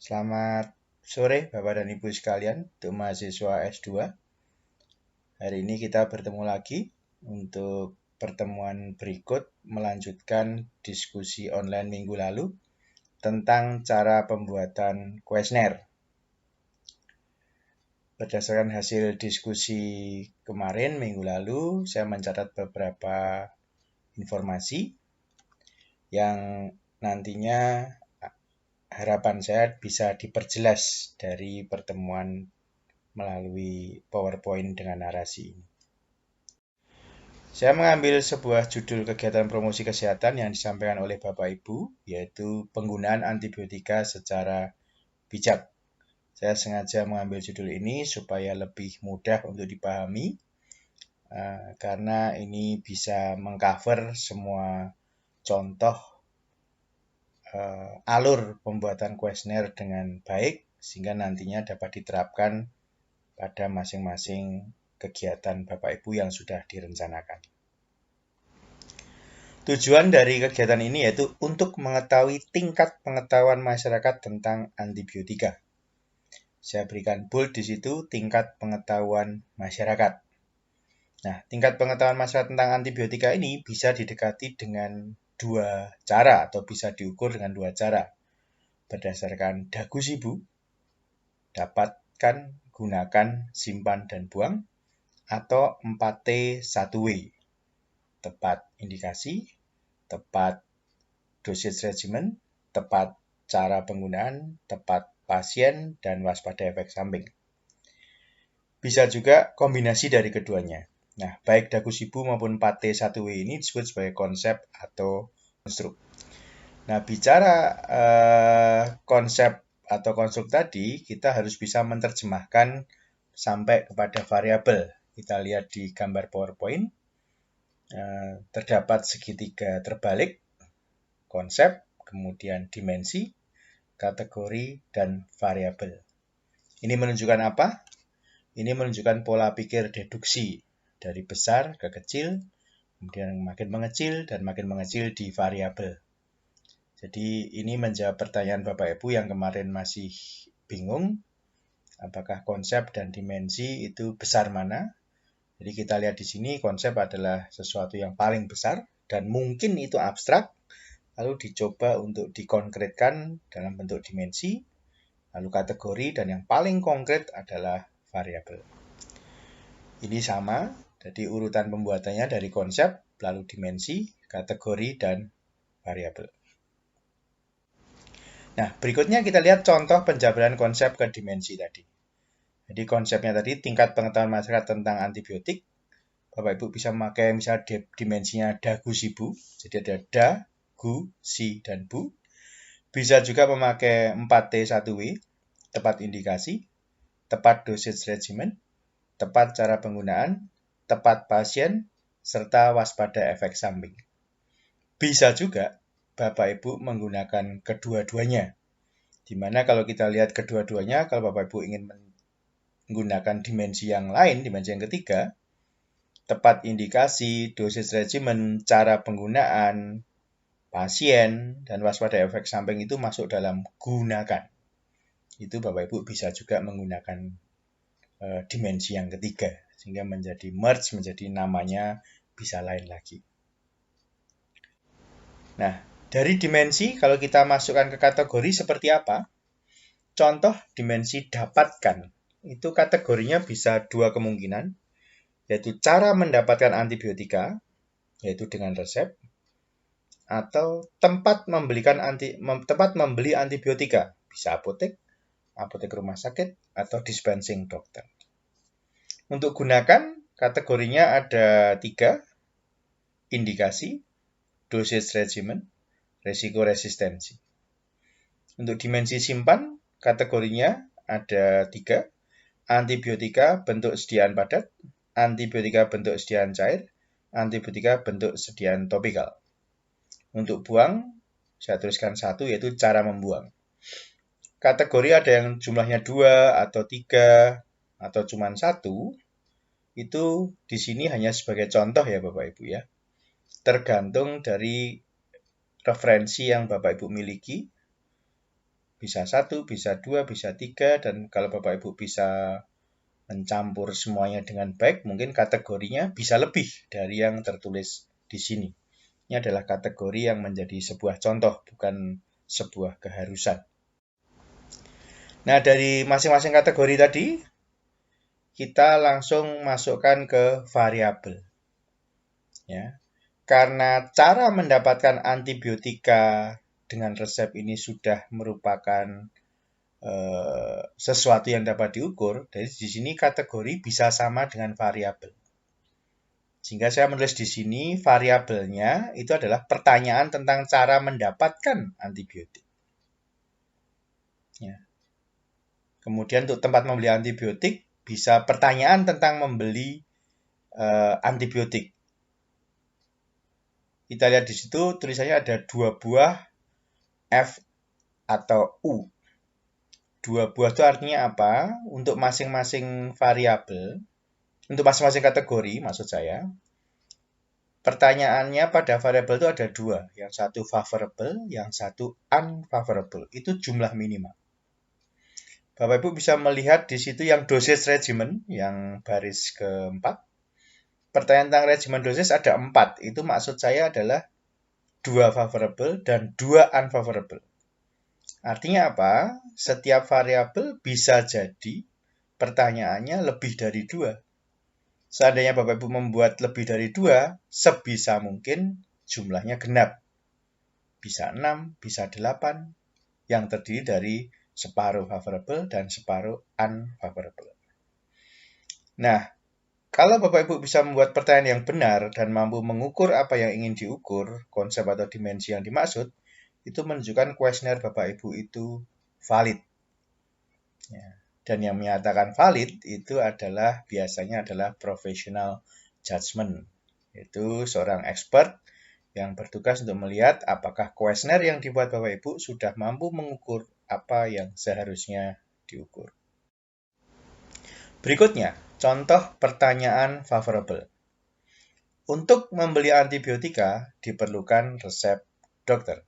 Selamat sore Bapak dan Ibu sekalian untuk mahasiswa S2. Hari ini kita bertemu lagi untuk pertemuan berikut melanjutkan diskusi online minggu lalu tentang cara pembuatan kuesioner. Berdasarkan hasil diskusi kemarin minggu lalu, saya mencatat beberapa informasi yang nantinya harapan saya bisa diperjelas dari pertemuan melalui PowerPoint dengan narasi ini. Saya mengambil sebuah judul kegiatan promosi kesehatan yang disampaikan oleh Bapak Ibu, yaitu penggunaan antibiotika secara bijak. Saya sengaja mengambil judul ini supaya lebih mudah untuk dipahami, karena ini bisa mengcover semua contoh alur pembuatan kuesioner dengan baik, sehingga nantinya dapat diterapkan pada masing-masing kegiatan Bapak Ibu yang sudah direncanakan. Tujuan dari kegiatan ini yaitu untuk mengetahui tingkat pengetahuan masyarakat tentang antibiotika. Saya berikan bold di situ, tingkat pengetahuan masyarakat. Nah, tingkat pengetahuan masyarakat tentang antibiotika ini bisa didekati dengan dua cara atau bisa diukur dengan dua cara. Berdasarkan dagu sibu, dapatkan, gunakan, simpan, dan buang, atau 4T1W. Tepat indikasi, tepat dosage regimen, tepat cara penggunaan, tepat pasien, dan waspada efek samping. Bisa juga kombinasi dari keduanya. Nah, baik dagu sibu maupun 4T1W ini disebut sebagai konsep atau konstruk. Nah, bicara konsep atau konstruk tadi, kita harus bisa menerjemahkan sampai kepada variabel. Kita lihat di gambar PowerPoint, terdapat segitiga terbalik, konsep, kemudian dimensi, kategori, dan variabel. Ini menunjukkan apa? Ini menunjukkan pola pikir deduksi dari besar ke kecil, kemudian makin mengecil dan makin mengecil di variabel. Jadi ini menjawab pertanyaan Bapak Ibu yang kemarin masih bingung, apakah konsep dan dimensi itu besar mana? Jadi kita lihat di sini konsep adalah sesuatu yang paling besar dan mungkin itu abstrak, lalu dicoba untuk dikonkretkan dalam bentuk dimensi, lalu kategori, dan yang paling konkret adalah variabel. Ini sama, jadi urutan pembuatannya dari konsep, lalu dimensi, kategori, dan variabel. Nah, berikutnya kita lihat contoh penjabaran konsep ke dimensi tadi. Jadi konsepnya tadi tingkat pengetahuan masyarakat tentang antibiotik. Bapak Ibu bisa memakai misalnya dimensinya dagu sibu. Jadi ada da, gu, si, dan bu. Bisa juga memakai 4T1W, tepat indikasi, tepat dosage regimen, tepat cara penggunaan, tepat pasien, serta waspada efek samping. Bisa juga Bapak Ibu menggunakan kedua-duanya. Dimana kalau kita lihat kedua-duanya, kalau Bapak Ibu ingin menggunakan dimensi yang lain, dimensi yang ketiga, tepat indikasi, dosis regimen, cara penggunaan, pasien, dan waspada efek samping itu masuk dalam gunakan. Itu Bapak Ibu bisa juga menggunakan dimensi yang ketiga, sehingga menjadi merge, menjadi namanya bisa lain lagi. Nah, dari dimensi, kalau kita masukkan ke kategori seperti apa? Contoh dimensi dapatkan, itu kategorinya bisa dua kemungkinan, yaitu cara mendapatkan antibiotika, yaitu dengan resep, atau tempat membeli antibiotika, bisa apotek, apotek rumah sakit, atau dispensing dokter. Untuk gunakan, kategorinya ada 3, indikasi, dosage regimen, resiko resistensi. Untuk dimensi simpan, kategorinya ada 3, antibiotika bentuk sediaan padat, antibiotika bentuk sediaan cair, antibiotika bentuk sediaan topikal. Untuk buang, saya tuliskan 1, yaitu cara membuang. Kategori ada yang jumlahnya 2 atau 3 atau cuma 1, itu di sini hanya sebagai contoh ya Bapak Ibu ya. Tergantung dari referensi yang Bapak Ibu miliki. Bisa 1, bisa 2, bisa 3, dan kalau Bapak Ibu bisa mencampur semuanya dengan baik, mungkin kategorinya bisa lebih dari yang tertulis di sini. Ini adalah kategori yang menjadi sebuah contoh, bukan sebuah keharusan. Nah, dari masing-masing kategori tadi, kita langsung masukkan ke variabel. Ya. Karena cara mendapatkan antibiotika dengan resep ini sudah merupakan sesuatu yang dapat diukur, jadi di sini kategori bisa sama dengan variabel. Sehingga saya menulis di sini variabelnya itu adalah pertanyaan tentang cara mendapatkan antibiotik. Ya. Kemudian untuk tempat membeli antibiotik bisa pertanyaan tentang membeli antibiotik. Kita lihat di situ tulisannya ada 2 buah F atau U. 2 buah itu artinya apa? Untuk masing-masing variabel, untuk masing-masing kategori maksud saya, pertanyaannya pada variabel itu ada 2. Yang satu favorable, yang satu unfavorable. Itu jumlah minimal. Bapak Ibu bisa melihat di situ yang dosage regimen, yang baris keempat. Pertanyaan tentang regimen dosage ada 4. Itu maksud saya adalah 2 favorable dan 2 unfavorable. Artinya apa? Setiap variabel bisa jadi pertanyaannya lebih dari 2. Seandainya Bapak Ibu membuat lebih dari 2, sebisa mungkin jumlahnya genap. Bisa 6, bisa 8, yang terdiri dari separuh favorable dan separuh unfavorable. Nah, kalau Bapak Ibu bisa membuat pertanyaan yang benar dan mampu mengukur apa yang ingin diukur, konsep atau dimensi yang dimaksud, itu menunjukkan kuesioner Bapak Ibu itu valid. Ya. Dan yang menyatakan valid itu adalah biasanya adalah professional judgment, yaitu seorang expert yang bertugas untuk melihat apakah kuesioner yang dibuat Bapak Ibu sudah mampu mengukur apa yang seharusnya diukur. Berikutnya, contoh pertanyaan favorable. Untuk membeli antibiotika diperlukan resep dokter.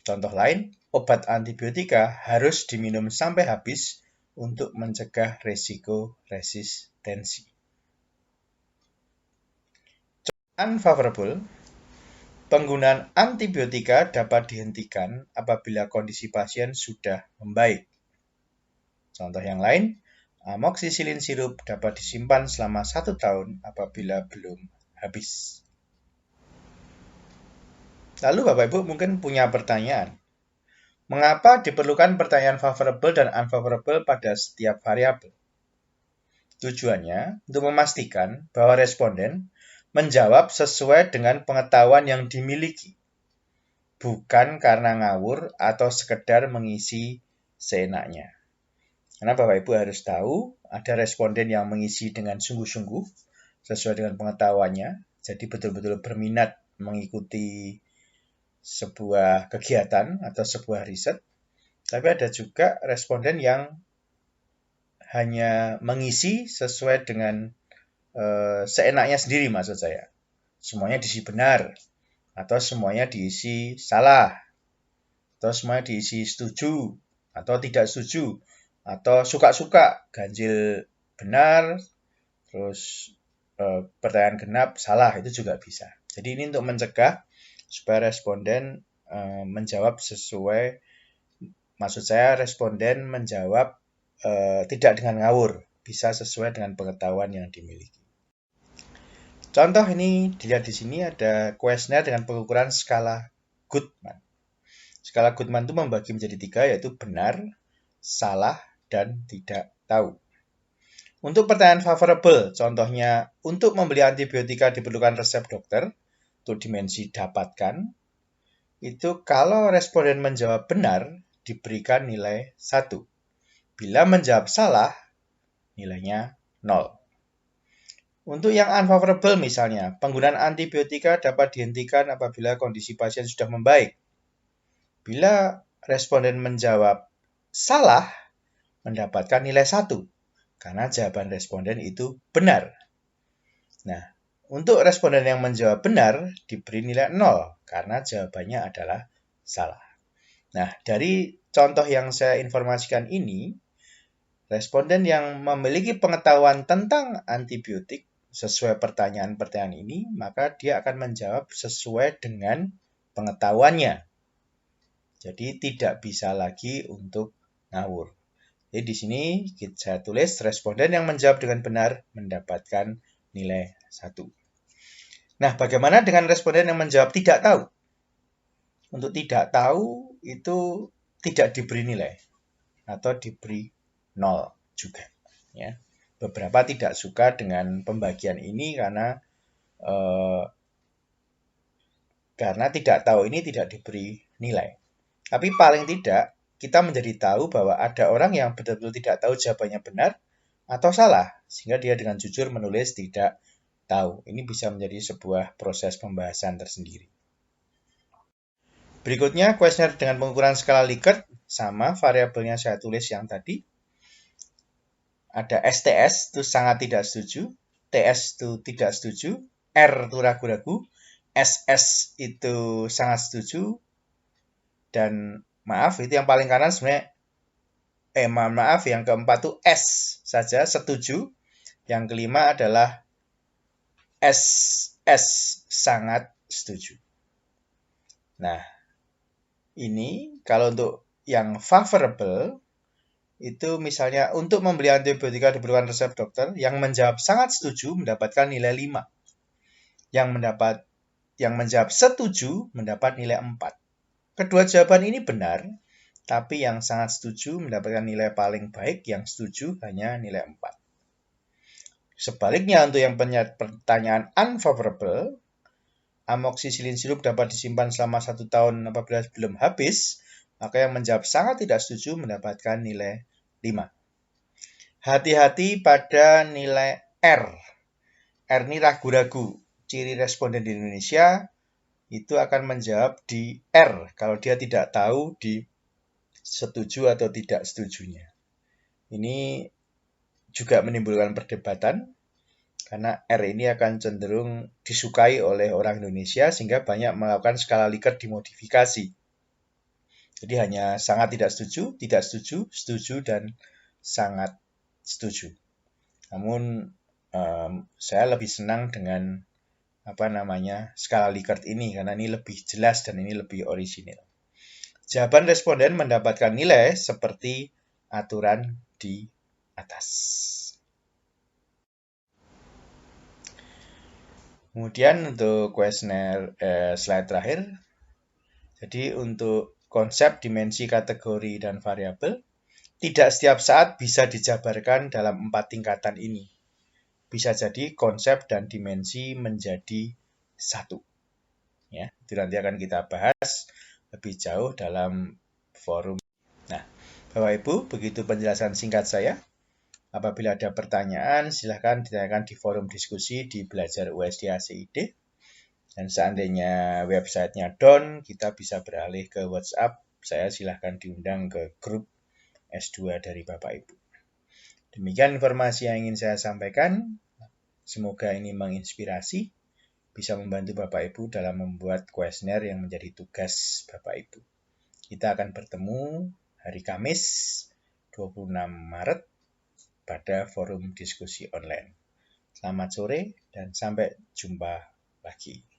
Contoh lain, obat antibiotika harus diminum sampai habis untuk mencegah resiko resistensi. Unfavorable, penggunaan antibiotika dapat dihentikan apabila kondisi pasien sudah membaik. Contoh yang lain, amoxicillin sirup dapat disimpan selama 1 tahun apabila belum habis. Lalu Bapak Ibu mungkin punya pertanyaan. Mengapa diperlukan pertanyaan favorable dan unfavorable pada setiap variabel? Tujuannya untuk memastikan bahwa responden menjawab sesuai dengan pengetahuan yang dimiliki, bukan karena ngawur atau sekedar mengisi seenaknya. Karena Bapak Ibu harus tahu, ada responden yang mengisi dengan sungguh-sungguh, sesuai dengan pengetahuannya, jadi betul-betul berminat mengikuti sebuah kegiatan atau sebuah riset, tapi ada juga responden yang hanya mengisi sesuai dengan seenaknya sendiri maksud saya. Semuanya diisi benar, atau semuanya diisi salah, atau semuanya diisi setuju, atau tidak setuju, atau suka-suka, ganjil benar, terus pertanyaan genap salah, itu juga bisa. Jadi ini untuk mencegah supaya responden menjawab sesuai, maksud saya responden menjawab tidak dengan ngawur, bisa sesuai dengan pengetahuan yang dimiliki. Contoh ini dilihat di sini ada kuesioner dengan pengukuran skala Goodman. Skala Goodman itu membagi menjadi 3, yaitu benar, salah, dan tidak tahu. Untuk pertanyaan favorable, contohnya untuk membeli antibiotika diperlukan resep dokter, untuk dimensi dapatkan, itu kalau responden menjawab benar, diberikan nilai 1. Bila menjawab salah, nilainya 0. Untuk yang unfavorable misalnya, penggunaan antibiotika dapat dihentikan apabila kondisi pasien sudah membaik. Bila responden menjawab salah, mendapatkan nilai 1. Karena jawaban responden itu benar. Nah, untuk responden yang menjawab benar, diberi nilai 0. Karena jawabannya adalah salah. Nah, dari contoh yang saya informasikan ini, responden yang memiliki pengetahuan tentang antibiotik sesuai pertanyaan-pertanyaan ini, maka dia akan menjawab sesuai dengan pengetahuannya. Jadi tidak bisa lagi untuk ngawur. Jadi di sini saya tulis responden yang menjawab dengan benar mendapatkan nilai 1. Nah, bagaimana dengan responden yang menjawab tidak tahu? Untuk tidak tahu itu tidak diberi nilai atau diberi 0 juga. Ya. Beberapa tidak suka dengan pembagian ini karena tidak tahu ini tidak diberi nilai. Tapi paling tidak kita menjadi tahu bahwa ada orang yang betul-betul tidak tahu jawabannya benar atau salah, sehingga dia dengan jujur menulis tidak tahu. Ini bisa menjadi sebuah proses pembahasan tersendiri. Berikutnya, kuesioner dengan pengukuran skala Likert, sama variabelnya saya tulis yang tadi. Ada STS, itu sangat tidak setuju, TS itu tidak setuju, R itu ragu-ragu, SS itu sangat setuju, dan maaf, itu yang paling kanan sebenarnya, maaf, yang keempat itu S saja, setuju. Yang kelima adalah SS, sangat setuju. Nah, ini kalau untuk yang favorable, itu misalnya untuk membeli antibiotika diperlukan resep dokter, yang menjawab sangat setuju mendapatkan nilai 5. Yang menjawab setuju mendapat nilai 4. Kedua jawaban ini benar, tapi yang sangat setuju mendapatkan nilai paling baik, yang setuju hanya nilai 4. Sebaliknya untuk yang pertanyaan unfavorable, amoksisilin sirup dapat disimpan selama 1 tahun apabila belum habis, maka yang menjawab sangat tidak setuju mendapatkan nilai 5. Hati-hati pada nilai R. R ini ragu-ragu. Ciri responden di Indonesia itu akan menjawab di R kalau dia tidak tahu di setuju atau tidak setujunya. Ini juga menimbulkan perdebatan karena R ini akan cenderung disukai oleh orang Indonesia sehingga banyak melakukan skala Likert dimodifikasi. Jadi hanya sangat tidak setuju, setuju, dan sangat setuju. Namun saya lebih senang dengan skala Likert ini karena ini lebih jelas dan ini lebih orisinil. Jawaban responden mendapatkan nilai seperti aturan di atas. Kemudian untuk kuesioner slide terakhir. Jadi untuk konsep dimensi kategori dan variabel, tidak setiap saat bisa dijabarkan dalam 4 tingkatan ini. Bisa jadi konsep dan dimensi menjadi satu. Ya, itu nanti akan kita bahas lebih jauh dalam forum. Nah, Bapak Ibu, begitu penjelasan singkat saya. Apabila ada pertanyaan, silahkan ditanyakan di forum diskusi di Belajar USD ACID. Dan seandainya websitenya down, kita bisa beralih ke WhatsApp. Saya silahkan diundang ke grup S2 dari Bapak Ibu. Demikian informasi yang ingin saya sampaikan. Semoga ini menginspirasi, bisa membantu Bapak Ibu dalam membuat kuesioner yang menjadi tugas Bapak Ibu. Kita akan bertemu hari Kamis 26 Maret pada forum diskusi online. Selamat sore dan sampai jumpa lagi.